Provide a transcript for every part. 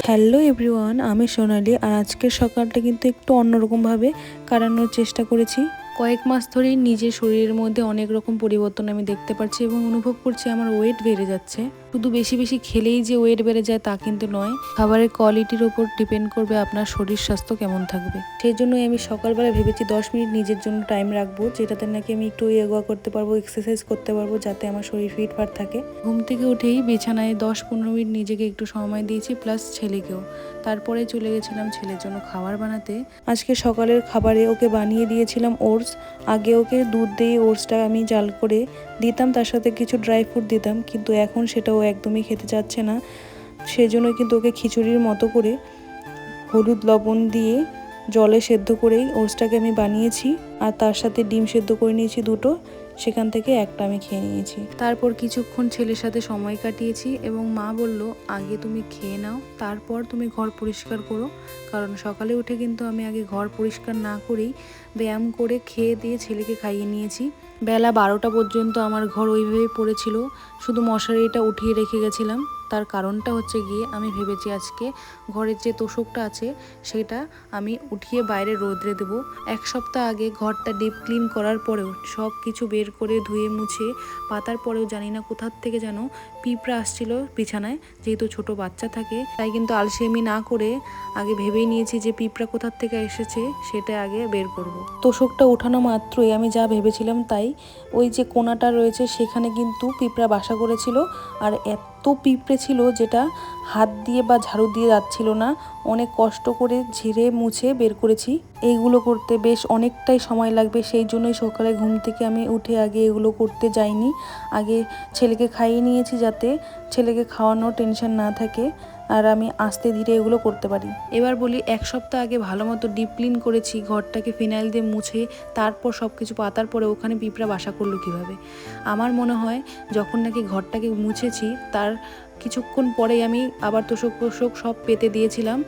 Hello everyone, আমি সোনালি। আর আজকের সকালটা কিন্তু একটু অন্যরকমভাবে কাটানোর চেষ্টা করেছি। কয়েক মাস ধরেই নিজের শরীরের মধ্যে অনেক রকম পরিবর্তন আমি দেখতে পাচ্ছি এবং অনুভব করছি আমার ওয়েট বেড়ে যাচ্ছে। শুধু বেশি বেশি খেলেই যে ওয়েট বেড়ে যায় তা কিন্তু নয়, খাবারের কোয়ালিটির ওপর ডিপেন্ড করবে আপনার শরীর স্বাস্থ্য কেমন থাকবে। সেই জন্যই আমি সকালবেলা ভেবেছি 10 মিনিট নিজের জন্য টাইম রাখবো, যেটাতে নাকি আমি একটু ইয়োগা করতে পারবো, এক্সারসাইজ করতে পারবো, যাতে আমার শরীর ফিটফাট থাকে। ঘুম থেকে উঠেই বিছানায় 10-15 মিনিট নিজেকে একটু সময় দিয়েছি, প্লাস ছেলেকেও। তারপরে চলে গেছিলাম ছেলের জন্য খাবার বানাতে। আজকে সকালের খাবারে ওকে বানিয়ে দিয়েছিলাম ওটস। আগে ওকে দুধ দিয়ে ওটসটা আমি জাল করে দিতাম, তার সাথে কিছু ড্রাই ফ্রুট দিতাম, কিন্তু এখন সেটাও একদমই খেতে চাচ্ছে না। সেজন্য কিন্তু ওকে খিচুড়ির মতো করে হলুদ লবণ দিয়ে জলে সেদ্ধ করেই ওটসটাকে আমি বানিয়েছি। আর তার সাথে ডিম সেদ্ধ করে নিয়েছি দুটো, সেখান থেকে একটা আমি খেয়ে নিয়েছি। তারপর কিছুক্ষণ ছেলের সাথে সময় কাটিয়েছি এবং মা বলল, আগে তুমি খেয়ে নাও, তারপর তুমি ঘর পরিষ্কার করো। কারণ সকালে উঠে কিন্তু আমি আগে ঘর পরিষ্কার না করেই ব্যায়াম করে খেয়ে দিয়ে ছেলেকে খাইয়ে নিয়েছি। বেলা 12টা পর্যন্ত আমার ঘর ওইভাবেই পড়েছিল, শুধু মশারিটা উঠিয়ে রেখে গেছিলাম। তার কারণটা হচ্ছে গিয়ে আমি ভেবেছি আজকে ঘরের যে তোষকটা আছে সেটা আমি উঠিয়ে বাইরে রোদ্রে দেবো। এক সপ্তাহ আগে ঘরটা ডিপ ক্লিন করার পরেও সব কিছু বের করে ধুয়ে মুছে পাতার পরেও জানি না কোথার থেকে যেন পিঁপড়া আসছিল বিছানায়। যেহেতু ছোট বাচ্চা থাকে তাই কিন্তু আলসেমি না করে আগে ভেবেই নিয়েছি যে পিঁপড়া কোথার থেকে এসেছে সেটা আগে বের করব। তোষকটা উঠানো মাত্রই আমি যা ভেবেছিলাম তাই, ওই যে কোণাটা রয়েছে সেখানে কিন্তু পিঁপড়া বাসা করেছিল। আর এত পিঁপড়ে ছিল যেটা হাত দিয়ে বা ঝাড়ু দিয়ে যাচ্ছিল না। অনেক কষ্ট করে ঝেড়ে মুছে বের করেছি। এইগুলো করতে বেশ অনেকটাই সময় লাগবে, সেই জন্যই সকালে ঘুম থেকে আমি উঠে আগে এগুলো করতে যাইনি। আগে ছেলেকে খাইয়ে নিয়েছি যাতে ছেলেকে খাওয়ানোর টেনশন না থাকে আর আমি আস্তে ধীরে এগুলো করতে পারি। এবার বলি, এক সপ্তাহ আগে ভালো মতো ডিপ ক্লিন করেছি, ঘরটাকে ফিনাইল দিয়ে মুছে তারপর সব কিছু পাতার পরে ওখানে পিঁপড়া বাসা করলো কীভাবে? আমার মনে হয় যখন নাকি ঘরটাকে মুছেছি তার কিছুক্ষণ পরেই আমি আবার তোষক সব পেতে দিয়েছিলাম।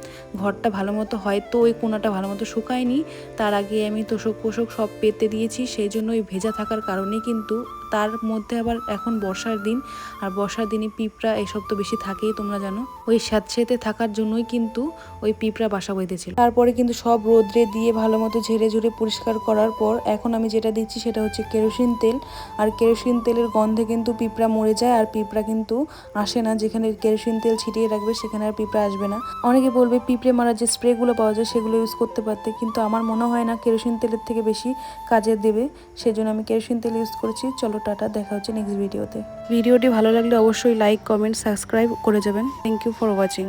ঘরটা ভালো মতো হয়তো ওই কোণাটা ভালো মতো শুকায়নি, তার আগে আমি তোষক সব পেতে দিয়েছি। সেই জন্য ওই ভেজা থাকার কারণেই কিন্তু, তার মধ্যে আবার এখন বর্ষার দিন, আর বর্ষার দিনে পিঁপড়া এসব তো বেশি থাকেই তোমরা জানো। ওই স্যাঁতসেঁতে থাকার জন্যই কিন্তু ওই পিঁপড়া বাসা বেঁধেছিল। তারপরে কিন্তু সব রোদ্রে দিয়ে ভালো মতো ঝেড়ে ঝুড়ে পরিষ্কার করার পর এখন আমি যেটা দিচ্ছি সেটা হচ্ছে কেরোসিন তেল। আর কেরোসিন তেলের গন্ধে কিন্তু পিঁপড়া মরে যায়, আর পিঁপড়া কিন্তু আসে না। যেখানে কেরোসিন তেল ছিটিয়ে রাখবে সেখানে আর পিঁপড়া আসবে না। অনেকে বলবে পিঁপড়ে মারার যে স্প্রেগুলো পাওয়া যায় সেগুলো ইউজ করতে পারতে, কিন্তু আমার মনে হয় না কেরোসিন তেলের থেকে বেশি কাজে দেবে। সেজন্য আমি কেরোসিন তেল ইউজ করেছি। চলো টাটা, দেখা হচ্ছে নেক্সট ভিডিওতে। ভিডিওটি ভালো লাগলে অবশ্যই লাইক, কমেন্ট, সাবস্ক্রাইব করে যাবেন। Thank you for watching.